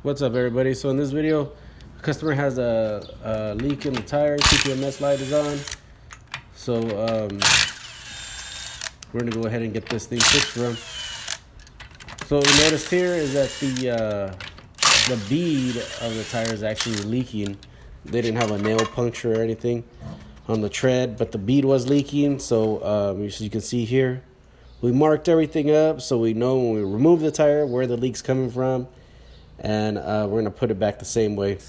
What's up, everybody? So in this video, the customer has a leak in the tire. TPMS light is on. So we're gonna go ahead and get this thing fixed for him. So what we noticed here is that the bead of the tire is actually leaking. They didn't have a nail puncture or anything on the tread, but the bead was leaking. So as you can see here, we marked everything up so we know when we remove the tire where the leak's coming from. And we're going to put it back the same way. That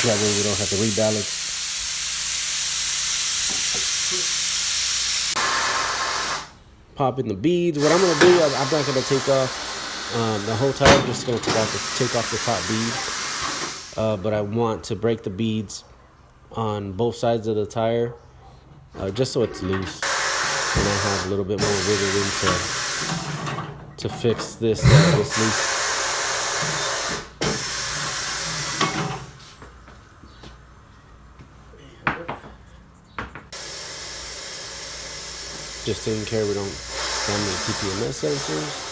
way we don't have to rebalance. Pop in the beads. What I'm going to do, I'm not going to take off the whole tire. I'm just going to take off the top bead. But I want to break the beads on both sides of the tire just so it's loose. And I have a little bit more wiggle room to fix this leak. Just taking care we don't damage the TPMS sensors.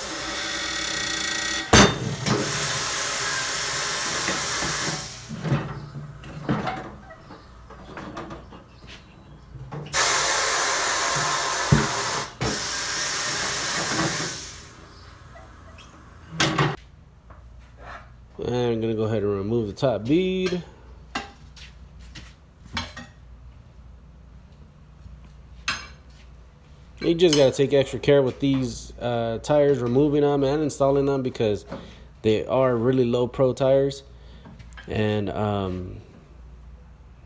And I'm going to go ahead and remove the top bead. You just got to take extra care with these tires, removing them and installing them, because they are really low pro tires. And I'm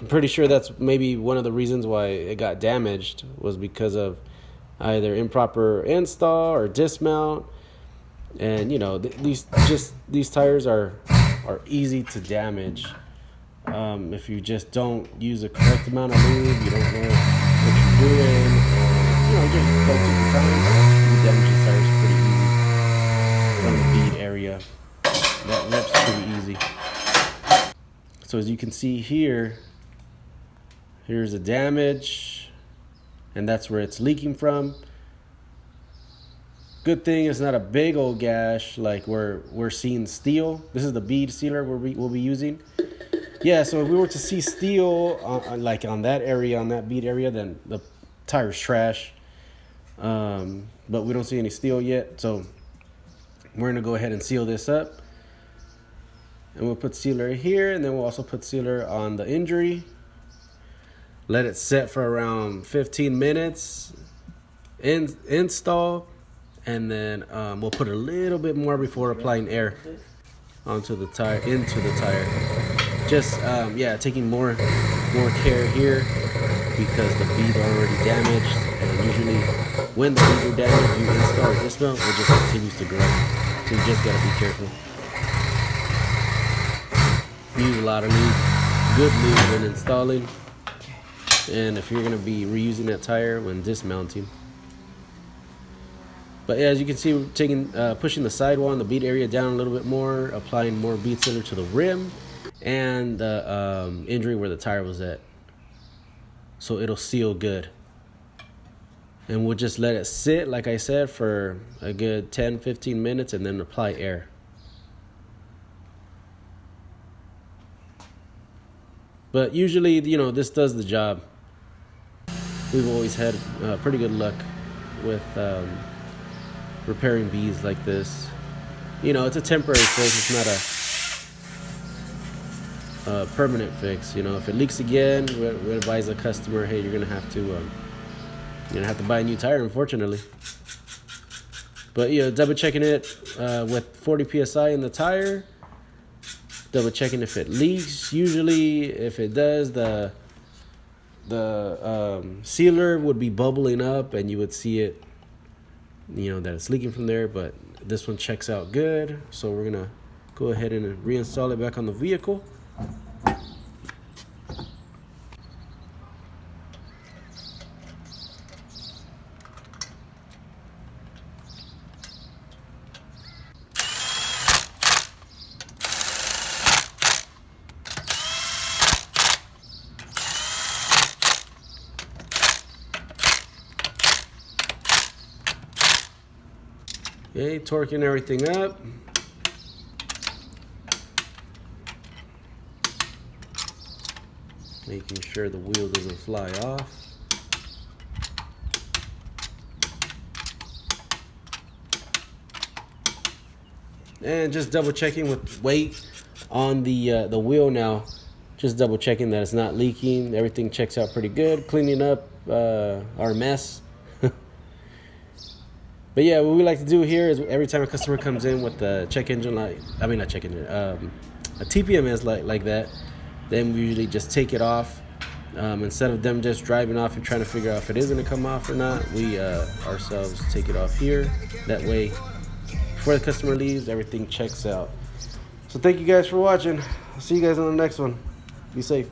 pretty sure that's maybe one of the reasons why it got damaged, was because of either improper install or dismount. And you know, these tires are easy to damage if you just don't use the correct amount of lube, you don't know what you're doing, or just don't take your time. You damage the tires pretty easy from the bead area. That rips pretty easy. So as you can see here, here's the damage, and that's where it's leaking from. Good thing it's not a big old gash like we're seeing steel. This is the bead sealer we'll be using. Yeah, so if we were to see steel like on that area, on that bead area, then the tire's trash. But we don't see any steel yet, so we're gonna go ahead and seal this up. And we'll put sealer here, and then we'll also put sealer on the injury. Let it set for around 15 minutes. Install. And then we'll put a little bit more before applying air into the tire. Just taking more care here, because the beads are already damaged, and usually when the beads are damaged, you install or dismount, it just continues to grow. So you just gotta be careful. Use a lot of lube, good lube when installing, and if you're gonna be reusing that tire when dismounting. But yeah, as you can see, we're pushing the sidewall and the bead area down a little bit more, applying more bead sealer to the rim and the injury where the tire was at. So it'll seal good. And we'll just let it sit, like I said, for a good 10-15 minutes, and then apply air. But usually, this does the job. We've always had pretty good luck with repairing beads like this. It's a temporary fix. It's not a permanent fix. If it leaks again, we advise the customer, hey, you're gonna have to buy a new tire, unfortunately. But double checking it with 40 psi in the tire. Double checking if it leaks. Usually, if it does, the sealer would be bubbling up, and you would see it, that it's leaking from there. But this one checks out good, so we're gonna go ahead and reinstall it back on the vehicle. Okay, torquing everything up. making sure the wheel doesn't fly off. And just double checking with weight on the wheel now. Just double checking that it's not leaking. Everything checks out pretty good. Cleaning up our mess. But yeah, what we like to do here is every time a customer comes in with a check engine light, I mean not check engine, a TPMS light like that, then we usually just take it off. Instead of them just driving off and trying to figure out if it is going to come off or not, we ourselves take it off here. That way, before the customer leaves, everything checks out. So thank you guys for watching. I'll see you guys on the next one. Be safe.